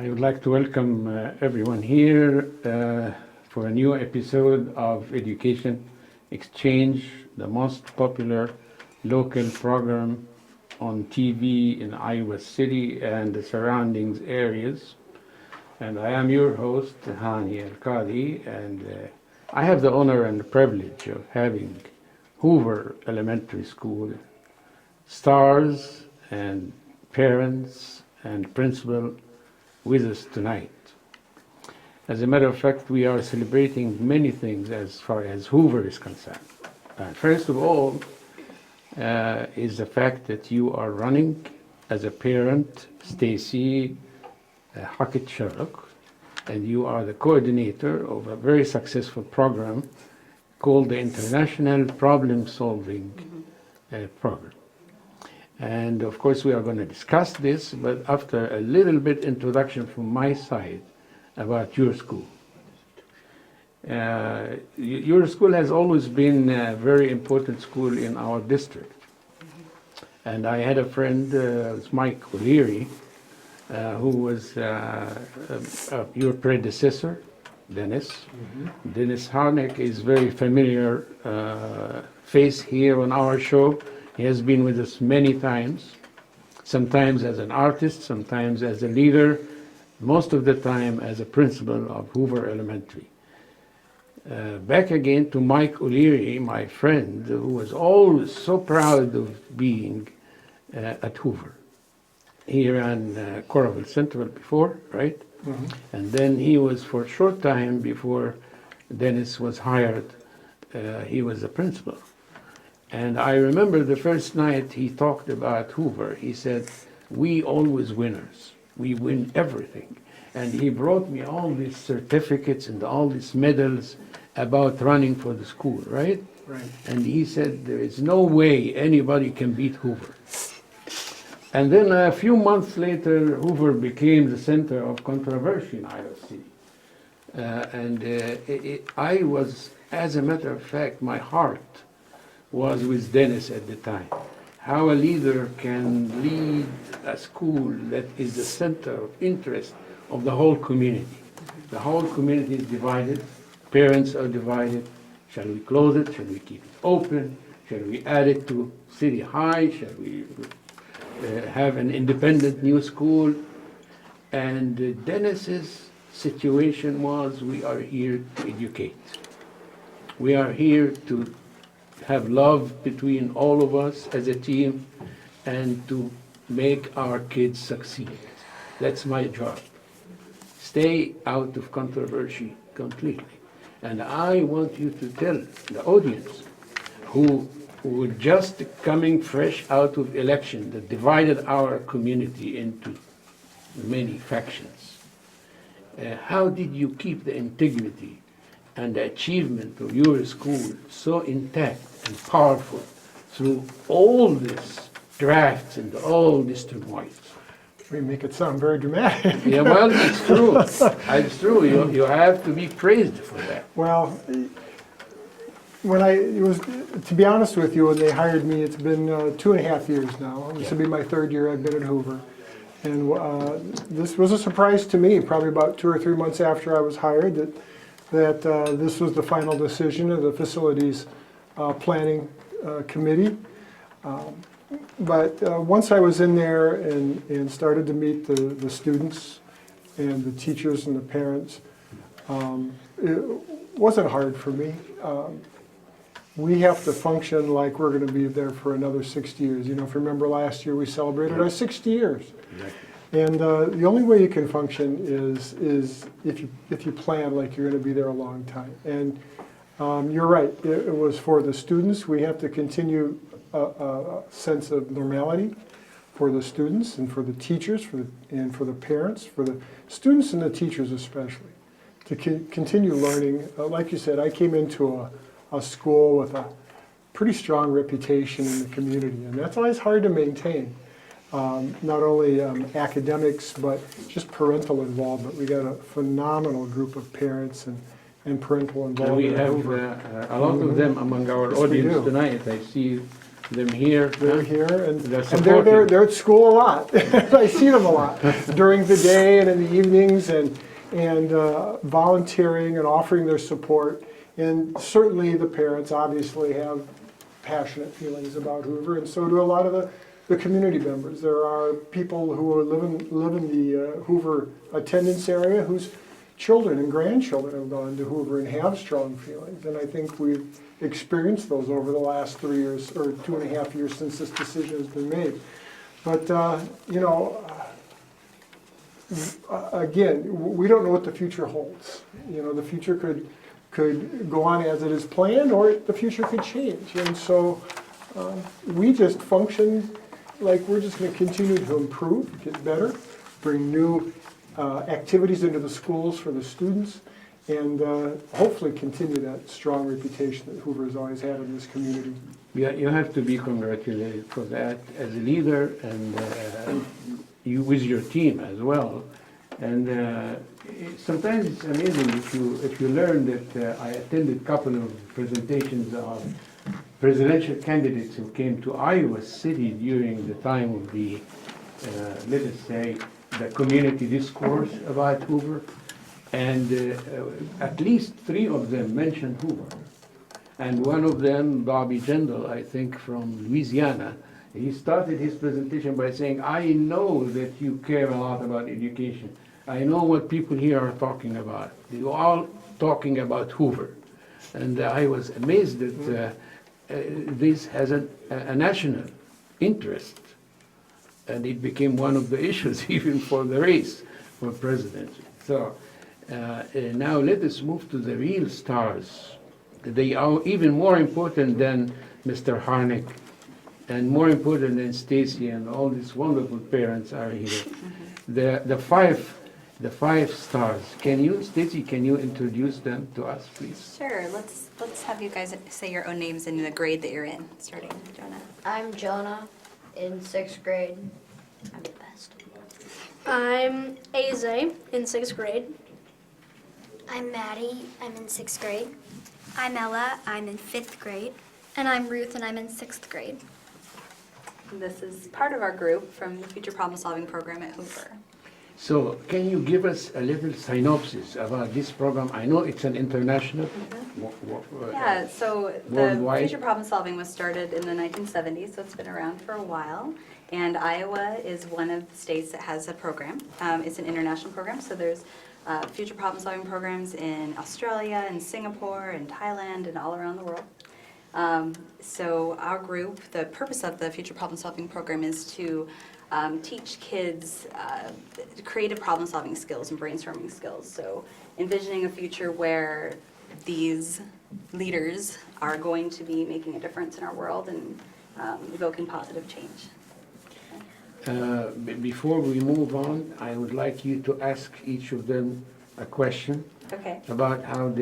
I would like to welcome everyone here for a new episode of Education Exchange, the most popular local program on TV in Iowa City and the surroundings areas. And I am your host, Hani Al-Qadi, and I have the honor and the privilege of having Hoover Elementary School stars and parents and principal with us tonight. As a matter of fact, we are celebrating many things as far as Hoover is concerned. First of all is the fact that you are running as a parent, Stacy Hackett Sherlock, and you are the coordinator of a very successful program called the International Problem Solving Program. And of course we are going to discuss this, but after a little bit introduction from my side about your school. Your school has always been a very important school in our district. And I had a friend, Mike O'Leary, who was your predecessor, Dennis. Dennis Harnick is very familiar face here on our show. He has been with us many times, sometimes as an artist, sometimes as a leader, most of the time as a principal of Hoover Elementary. Back again to Mike O'Leary, my friend, who was always so proud of being at Hoover. He ran Coralville Central before, right? And then he was, for a short time before Dennis was hired, he was the principal. And I remember the first night he talked about Hoover, he said, "We always winners. We win everything." And he brought me all these certificates and all these medals about running for the school, right? Right. And he said, there is no way anybody can beat Hoover. And then a few months later, Hoover became the center of controversy in Iowa City. I was, as a matter of fact, my heart was with Dennis at the time. How a leader can lead a school that is the center of interest of the whole community. The whole community is divided, parents are divided. Shall we close it? Shall we keep it open? Shall we add it to City High? Shall we have an independent new school? And Dennis's situation was, we are here to educate. We are here to have love between all of us as a team and to make our kids succeed. That's my job. Stay out of controversy completely. And I want you to tell the audience who were just coming fresh out of election that divided our community into many factions. How did you keep the integrity and the achievement of your school so intact and powerful through all these drafts and all these turmoils? We make it sound very dramatic. Yeah, well, it's true. It's true. You have to be praised for that. Well, to be honest with you, when they hired me, it's been 2.5 years now. This will be my third year I've been at Hoover. And this was a surprise to me, probably about 2 or 3 months after I was hired, that this was the final decision of the facilities planning committee. But once I was in there and started to meet the students and the teachers and the parents, it wasn't hard for me. We have to function like we're going to be there for another 60 years. You know, if you remember last year, we celebrated our 60 years. Exactly. And the only way you can function is if you plan like you're going to be there a long time. And you're right, it was for the students. We have to continue a sense of normality for the students and for the teachers and for the parents, for the students and the teachers especially, to continue learning. Like you said, I came into a school with a pretty strong reputation in the community, and that's always hard to maintain. Not only academics, but just parental involvement. We got a phenomenal group of parents and parental involvement. And we have a lot of them among our Yes, audience tonight. I see them here. They're here, and They're they're supporting. they're at school a lot. I see them a lot during the day and in the evenings, and volunteering and offering their support. And certainly the parents obviously have passionate feelings about Hoover, and so do a lot of the community members. There are people who live in the Hoover attendance area whose children and grandchildren have gone to Hoover and have strong feelings. And I think we've experienced those over the last 3 years, or 2.5 years since this decision has been made. But, again, we don't know what the future holds. The future could go on as it is planned, or the future could change. And so we just function like we're just going to continue to improve, get better, bring new activities into the schools for the students, and hopefully continue that strong reputation that Hoover has always had in this community. Yeah, you have to be congratulated for that as a leader, and you with your team as well. And sometimes it's amazing if you learn that I attended a couple of presentations of presidential candidates who came to Iowa City during the time of the, let us say, the community discourse about Hoover, and at least 3 of them mentioned Hoover. And one of them, Bobby Jindal, I think from Louisiana, he started his presentation by saying, I know that you care a lot about education. I know what people here are talking about. They're all talking about Hoover. And I was amazed that this has a national interest. And it became one of the issues even for the race for presidency. So now let us move to the real stars. They are even more important than Mr. Harnick, and more important than Stacy, and all these wonderful parents are here. The five stars. Stacy, can you introduce them to us, please? Sure. Let's have you guys say your own names and the grade that you're in. Starting, Jonah. I'm Jonah in 6th grade. I'm the best. I'm Aze in 6th grade. I'm Maddie. I'm in 6th grade. I'm Ella. I'm in 5th grade. And I'm Ruth, and I'm in 6th grade. This is part of our group from the Future Problem Solving Program at Hoover. So can you give us a little synopsis about this program? I know it's an international. Yeah, so the worldwide. Future Problem Solving was started in the 1970s, so it's been around for a while. And Iowa is one of the states that has a program. It's an international program, so there's future problem solving programs in Australia and Singapore and Thailand and all around the world. So our group, the purpose of the Future Problem Solving Program is to teach kids creative problem solving skills and brainstorming skills. So envisioning a future where these leaders are going to be making a difference in our world and evoking positive change. Before we move on, I would like you to ask each of them a question Okay. about how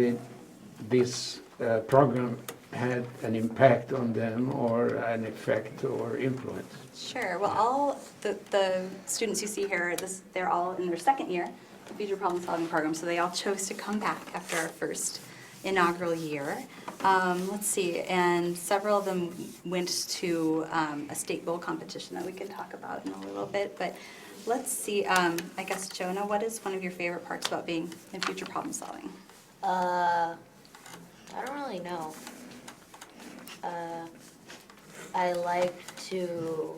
this program had an impact on them, or an effect or influence. Sure. Well, all the students you see here, they're all in their 2nd year of the Future Problem Solving Program, so they all chose to come back after our first inaugural year. Let's see, and several of them went to a state bowl competition that we can talk about in a little bit, but let's see, I guess, Jonah, what is one of your favorite parts about being in Future Problem Solving? I don't really know. I like to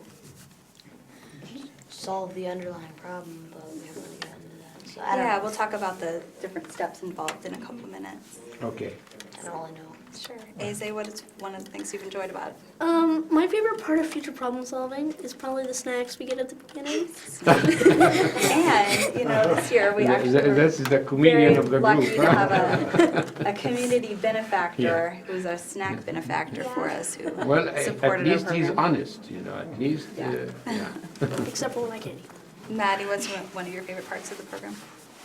solve the underlying problem, but we haven't really gotten to that. So I don't Yeah, know. we'll talk about the different steps involved in a couple minutes. Okay. I don't really know. Sure. Aze, what is one of the things you've enjoyed about it? My favorite part of future problem solving is probably the snacks we get at the beginning. And, this year we actually were That's the comedian very of the lucky group. to have a community benefactor who's a snack benefactor for us who Well, at supported our least he's program. honest, at least, yeah. Except for my candy. Maddie, what's one of your favorite parts of the program?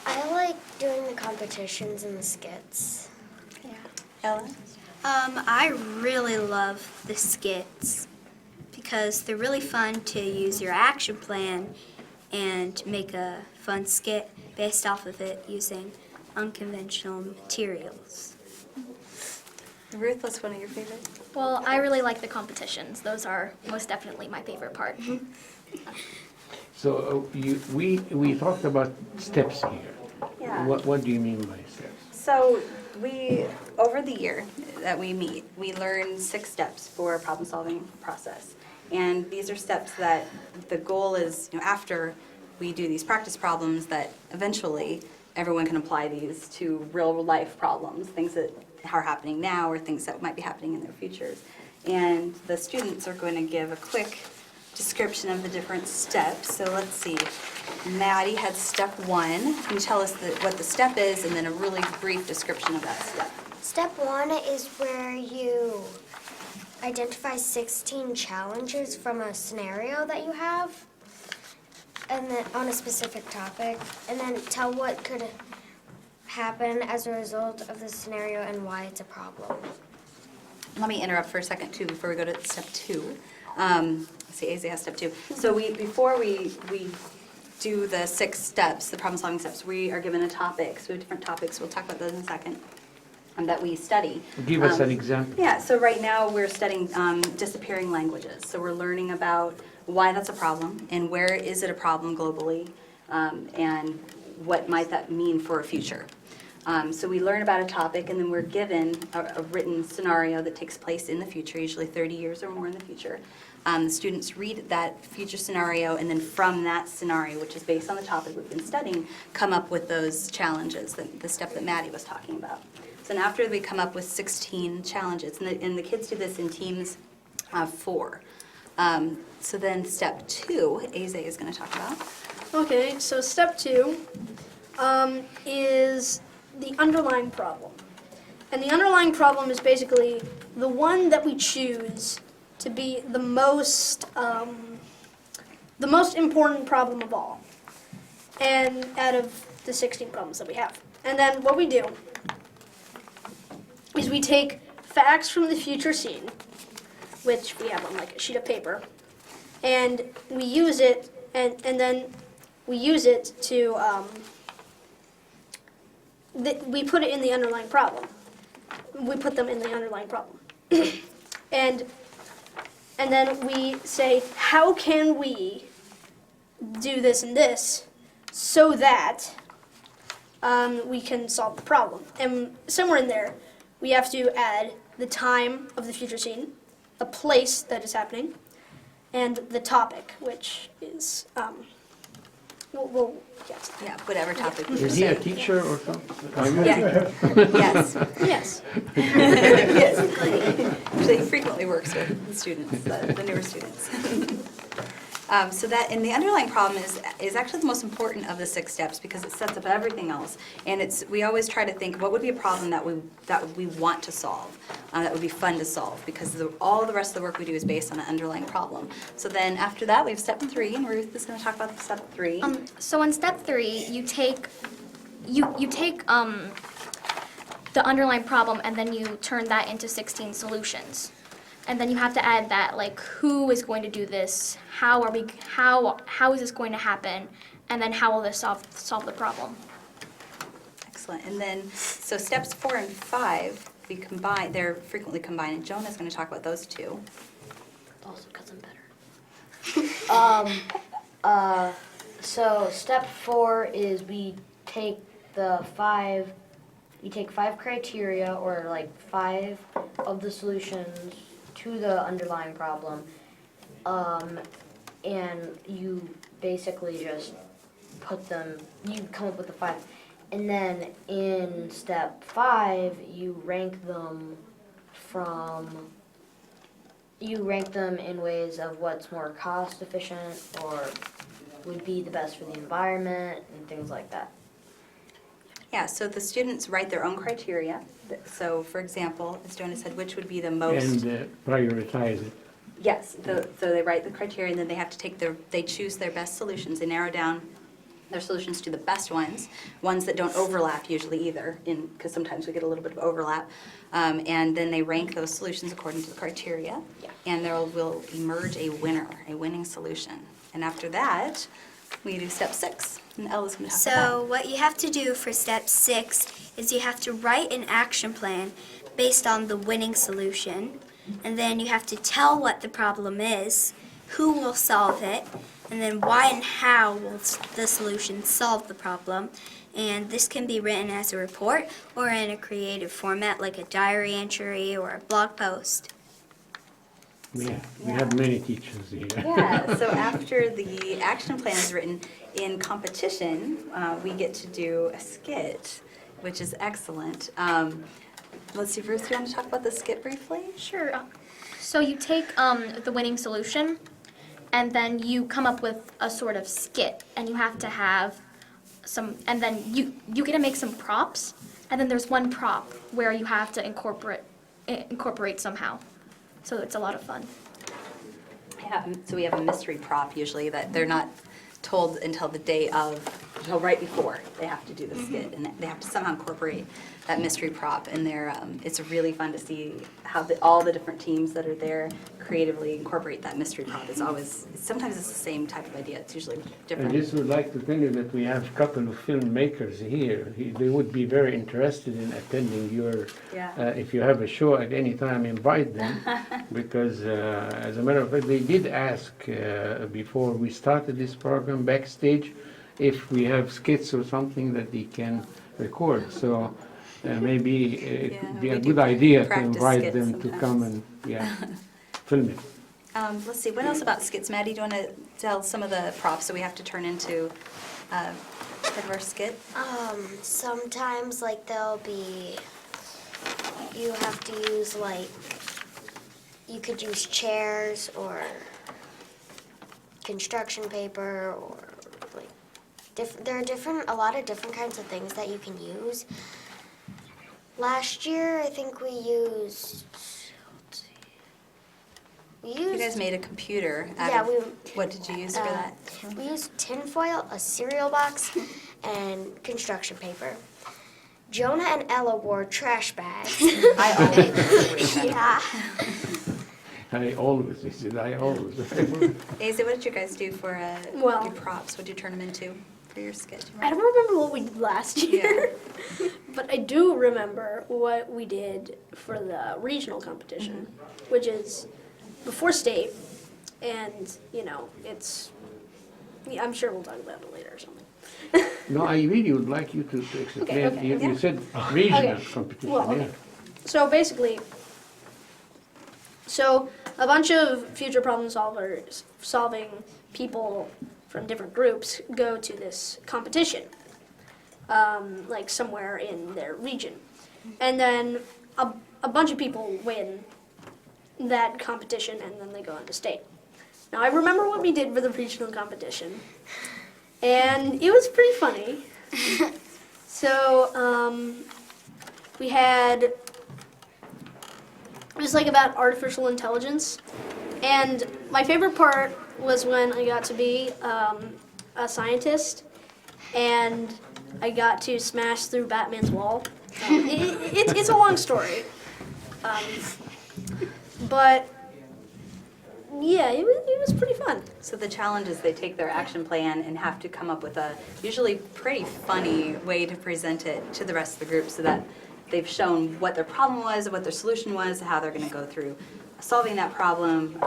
I like doing the competitions and the skits. Yeah. Ella? I really love the skits because they're really fun to use your action plan and make a fun skit based off of it using unconventional materials. Ruth, what's one of your favorites? Well, I really like the competitions. Those are most definitely my favorite part. So we talked about steps here. Yeah. What do you mean by steps? So we, over the year that we meet, we learn 6 steps for a problem-solving process. And these are steps that the goal is, after we do these practice problems, that eventually everyone can apply these to real-life problems, things that are happening now or things that might be happening in their futures. And the students are going to give a quick description of the different steps. So let's see. Maddie had step 1. Can you tell us what the step is and then a really brief description of that step? Step 1 is where you identify 16 challenges from a scenario that you have, and then on a specific topic, and then tell what could happen as a result of the scenario and why it's a problem. Let me interrupt for a second too before we go to step 2. Let's see, AZ has step 2. So before we do the 6 steps, the problem-solving steps, we are given a topic. So we have different topics. We'll talk about those in a second. That we study. Give us an example. Yeah, so right now we're studying disappearing languages. So we're learning about why that's a problem and where is it a problem globally, and what might that mean for a future. So we learn about a topic and then we're given a written scenario that takes place in the future, usually 30 years or more in the future. The students read that future scenario and then from that scenario, which is based on the topic we've been studying, come up with those challenges, the step that Maddie was talking about. So then after we come up with 16 challenges, and the kids do this in teams of 4. So then step 2, Aze is going to talk about. Okay, so step 2 is the underlying problem. And the underlying problem is basically the one that we choose to be the most important problem of all, and out of the 16 problems that we have. And then what we do is we take facts from the future scene, which we have on like a sheet of paper, and we use it, and then we use it to, we put it in the underlying problem. We put them in the underlying problem. and then we say, how can we do this and this so that we can solve the problem? And somewhere in there, we have to add the time of the future scene, the place that is happening, and the topic, which is, we'll get to that. Yeah, whatever topic we Is he a say. teacher or something? Yeah. Yes. Yes. Yes. Actually, he frequently works with the students, the newer students. So that, and the underlying problem is actually the most important of the 6 steps because it sets up everything else. And we always try to think, what would be a problem that we want to solve, that would be fun to solve, because all the rest of the work we do is based on an underlying problem. So then after that, we have step 3, and Ruth is going to talk about step 3. So in step 3, you take the underlying problem and then you turn that into 16 solutions. And then you have to add that, like, who is going to do this? How is this going to happen? And then how will this solve the problem? Excellent. And then, so steps 4 and 5, they're frequently combined, and Jonah's going to talk about those 2. Also because I'm better. So step 4 is we take 5 criteria, or like 5 of the solutions to the underlying problem, and you basically just you come up with the 5. And then in step 5, you rank them in ways of what's more cost efficient or would be the best for the environment and things like that. Yeah, so the students write their own criteria. So, for example, as Jonah said, which would be the most... And prioritize it. Yes, so they write the criteria, and then they have to they choose their best solutions. They narrow down their solutions to the best ones that don't overlap usually either, because sometimes we get a little bit of overlap. And then they rank those solutions according to the criteria, and there will emerge a winning solution. And after that, we do step 6, and Ella's going to talk about So what you have to do for step 6 is you have to write an action plan based on the winning solution. And then you have to tell what the problem is, who will solve it, and then why and how will the solution solve the problem. And this can be written as a report or in a creative format like a diary entry or a blog post. We have many teachers here. Yeah, so after the action plan is written in competition, we get to do a skit, which is excellent. Let's see, Bruce, you want to talk about the skit briefly? Sure. So you take the winning solution, and then you come up with a sort of skit, and you have to have some, and then you get to make some props, and then there's one prop where you have to incorporate somehow. So it's a lot of fun. Yeah, so we have a mystery prop usually that they're not told until the day of, until right before they have to do the skit, and they have to somehow incorporate that mystery prop in there. It's really fun to see how all the different teams that are there creatively incorporate that mystery prop. It's always, sometimes it's the same type of idea, it's usually I different. just would like to tell you that we have a couple of filmmakers here. They would be very interested in attending your, Yeah. if you have a show at any time, invite them. Because as a matter of fact, they did ask before we started this program backstage if we have skits or something that they can record. So maybe it Yeah, would be we a do good idea to practice invite skits them to come and, film it. Let's see, what else about skits? Maddie, do you want to tell some of the props that we have to turn into part of our skit? Sometimes like there'll be, you have to use like, you could use chairs or construction paper or like, there are a lot of different kinds of things that you can use. Last year, I think we used. You guys made a computer out Yeah, of, what did you use for that? We used tinfoil, a cereal box, and construction paper. Jonah and Ella wore trash bags. I always Yeah. I always, he said, I always. Asa, what did you guys do for Well- your props? What did you turn them into for your skit? I don't remember what we did last year, but I do remember what we did for the regional competition, which is before state, and it's. Yeah, I'm sure we'll talk about it later or something. No, I really would like you to explain. okay, You yeah. said regional Okay. competition, Well, okay. yeah. So basically, a bunch of future problem solving people from different groups go to this competition, like somewhere in their region, and then a bunch of people win that competition, and then they go into state. Now I remember what we did for the regional competition, and it was pretty funny. So we had, it was like about artificial intelligence, and my favorite part was when I got to be a scientist, and I got to smash through Batman's wall. It's a long story, but yeah, it was pretty fun. So the challenge is they take their action plan and have to come up with a usually pretty funny way to present it to the rest of the group so that they've shown what their problem was, what their solution was, how they're going to go through solving that problem,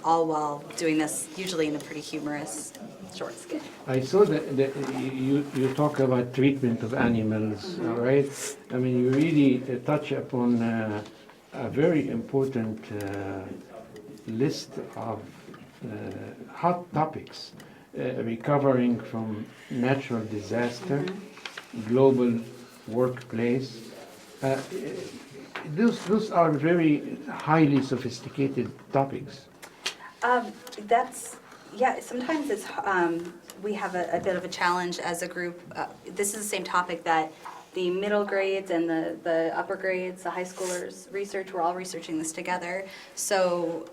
all while doing this usually in a pretty humorous short skit. I saw that you talk about treatment of animals, all right? I mean, you really touch upon a very important list of hot topics, recovering from natural disaster, global workplace. Those are very highly sophisticated topics. Sometimes it's, we have a bit of a challenge as a group. This is the same topic that the middle grades and the upper grades, the high schoolers research, we're all researching this together. So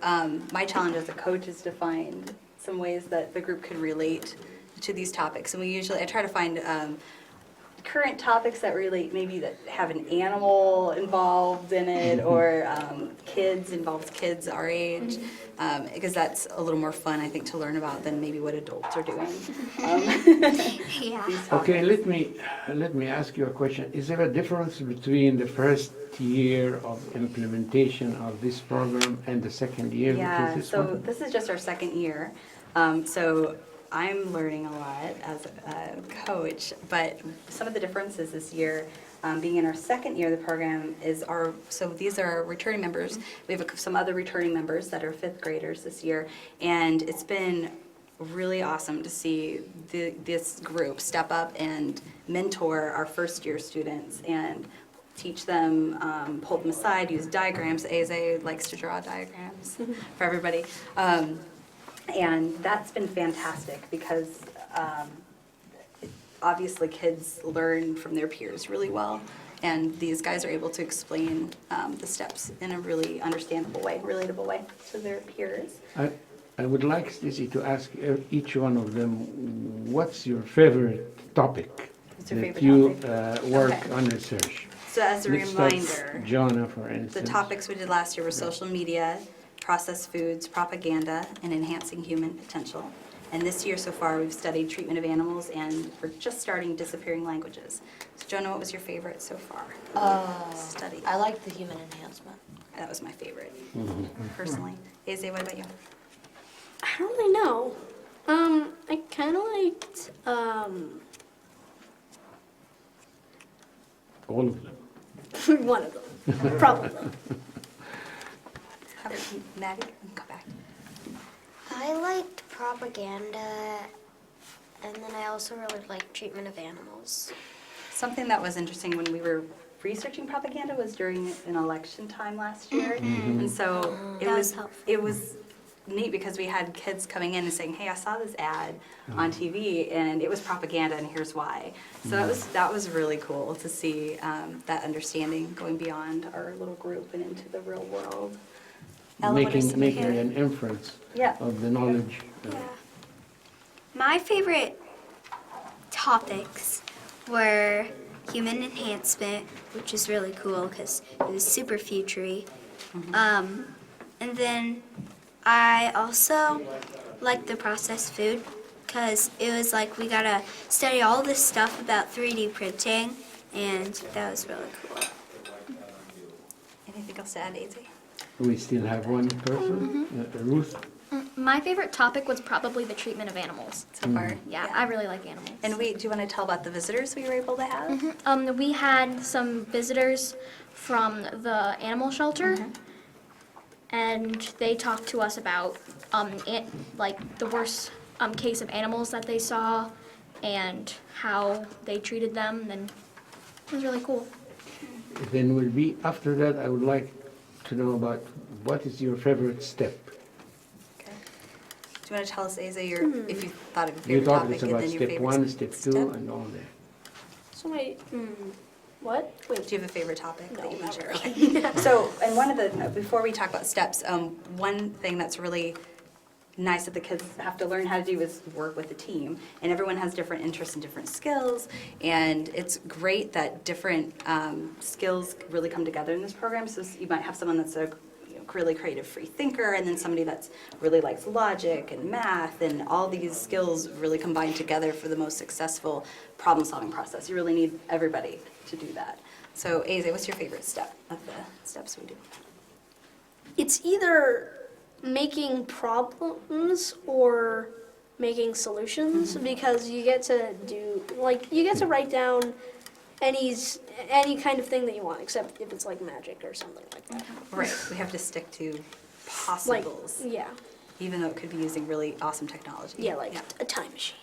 my challenge as a coach is to find some ways that the group could relate to these topics. And I try to find current topics that relate, maybe that have an animal involved in it, or kids, involves kids our age, because that's a little more fun, I think, to learn about than maybe what adults are doing. Yeah. These Okay, topics. let me ask you a question. Is there a difference between the first year of implementation of this program and the second year, which Yeah, is this so one? this is just our second year. So I'm learning a lot as a coach, but some of the differences this year, being in our second year of the program, so these are our returning members. We have some other returning members that are fifth graders this year, and it's been really awesome to see this group step up and mentor our first year students and teach them, pull them aside, use diagrams. Aze likes to draw diagrams for everybody. And that's been fantastic because obviously kids learn from their peers really well. And these guys are able to explain the steps in a really understandable way, relatable way to their peers. I would like, Stacy, to ask each one of them, what's your favorite topic What's your that favorite you topic? work Okay. on research? So as a Let's start reminder, Jonah, for the instance. topics we did last year were social media, processed foods, propaganda, and enhancing human potential. And this year so far, we've studied treatment of animals, and we're just starting disappearing languages. So Jonah, what was your favorite so far? Study. I like the human enhancement. That was my favorite, personally. Aze, what about you? I don't really know. I kind of liked, All of them. one of them, probably. How about you, Maddie? Come back. I liked propaganda, and then I also really liked treatment of animals. Something that was interesting when we were researching propaganda was during an election time last year. And so That was helpful. it was neat because we had kids coming in and saying, hey, I saw this ad on TV and it was propaganda and here's why. So that was really cool to see that understanding going beyond our little group and into the real world. Ella, what are some Making of your- an inference Yeah. of the knowledge. My favorite topics were human enhancement, which is really cool because it was super futury. And then I also liked the processed food because it was like we gotta study all this stuff about 3D printing, and that was really cool. Anything else to add, Aze? We still have one person, Ruth. My favorite topic was probably the treatment of animals. So far? Yeah, I really like animals. And do you want to tell about the visitors we were able to have? We had some visitors from the animal shelter, and they talked to us about like the worst case of animals that they saw and how they treated them, and it was really cool. Then will be, after that, I would like to know about what is your favorite step? Okay. Do you want to tell us, Aze, if you thought of a You favorite talked topic it's and about then your step favorite one, step two, step? and all that. So what? Wait. Do you have a favorite topic that you can not share? really. Okay. So, and one of the, before we talk about steps, one thing that's really nice that the kids have to learn how to do is work with a team. And everyone has different interests and different skills. And it's great that different skills really come together in this program. So you might have someone that's a really creative free thinker, and then somebody that's really likes logic and math, and all these skills really combine together for the most successful problem solving process. You really need everybody to do that. So Aze, what's your favorite step of the steps we do? It's either making problems or making solutions, because you get to do, like, you get to write down any kind of thing that you want, except if it's like magic or something like that. Right, we have to stick to Like, possibles, yeah, even though it could be using really awesome technology. yeah, like a time machine.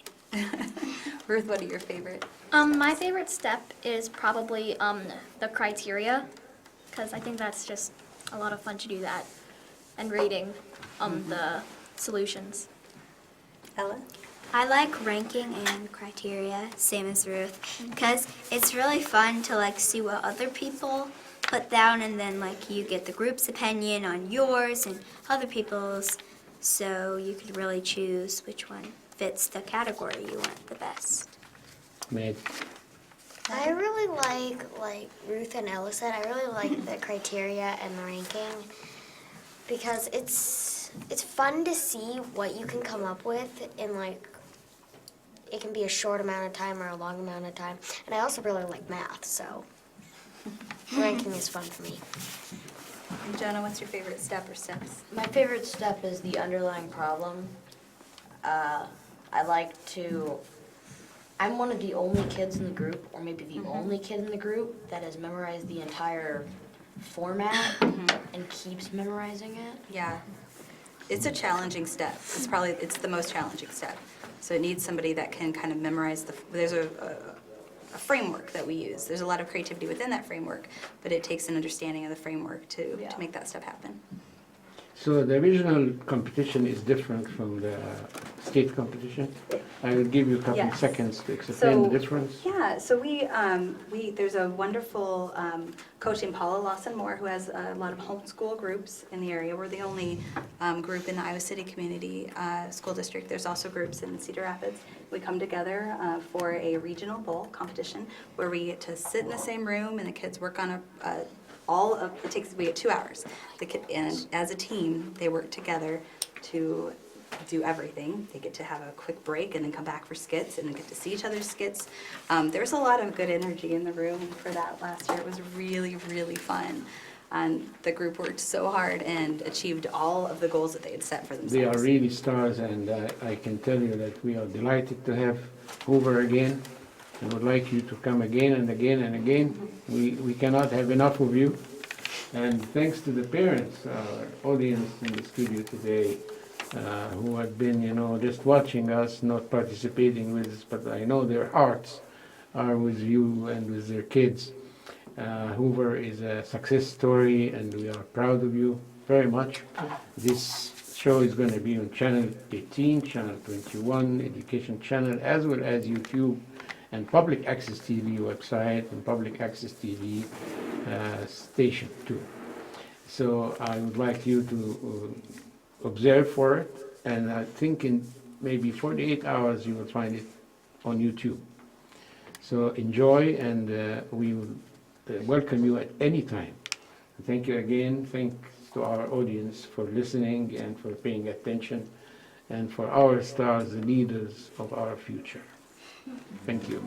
Ruth, what are your favorite? My favorite step is probably the criteria, because I think that's just a lot of fun to do that, and reading the solutions. Ella? I like ranking and criteria, same as Ruth, because it's really fun to like see what other people put down, and then like you get the group's opinion on yours and other people's, so you could really choose which one fits the category you want the best. Made. I really like Ruth and Ella said, I really like the criteria and the ranking because it's fun to see what you can come up with in like, it can be a short amount of time or a long amount of time. And I also really like math, so ranking is fun for me. And Jonah, what's your favorite step or steps? My favorite step is the underlying problem. I like to, I'm one of the only kids in the group, or maybe the only kid in the group, that has memorized the entire format and keeps memorizing it. Yeah, it's a challenging step. It's the most challenging step. So it needs somebody that can kind of memorize there's a framework that we use. There's a lot of creativity within that framework, but it takes an understanding of the framework to make that step happen. So the regional competition is different from the state competition. I will give you a couple Yes. seconds to explain the difference. Yeah, so there's a wonderful coach named Paula Lawson-Moore who has a lot of homeschool groups in the area. We're the only group in the Iowa City Community School District. There's also groups in Cedar Rapids. We come together for a regional bowl competition where we get to sit in the same room and the kids work on we get 2 hours. And as a team, they work together to do everything. They get to have a quick break and then come back for skits and then get to see each other's skits. There's a lot of good energy in the room for that last year. It was really, really fun. And the group worked so hard and achieved all of the goals that they had set for themselves. They are really stars, and I can tell you that we are delighted to have Hoover again, and would like you to come again and again and again. We cannot have enough of you. And thanks to the parents, our audience in the studio today, who have been, just watching us, not participating with us, but I know their hearts are with you and with their kids. Hoover is a success story, and we are proud of you very much. This show is going to be on Channel 18, Channel 21, Education Channel, as well as YouTube and Public Access TV website and Public Access TV station too. So I would like you to observe for it, and I think in maybe 48 hours you will find it on YouTube. So enjoy, and we will welcome you at any time. Thank you again. Thanks to our audience for listening and for paying attention, and for our stars, the leaders of our future. Thank you.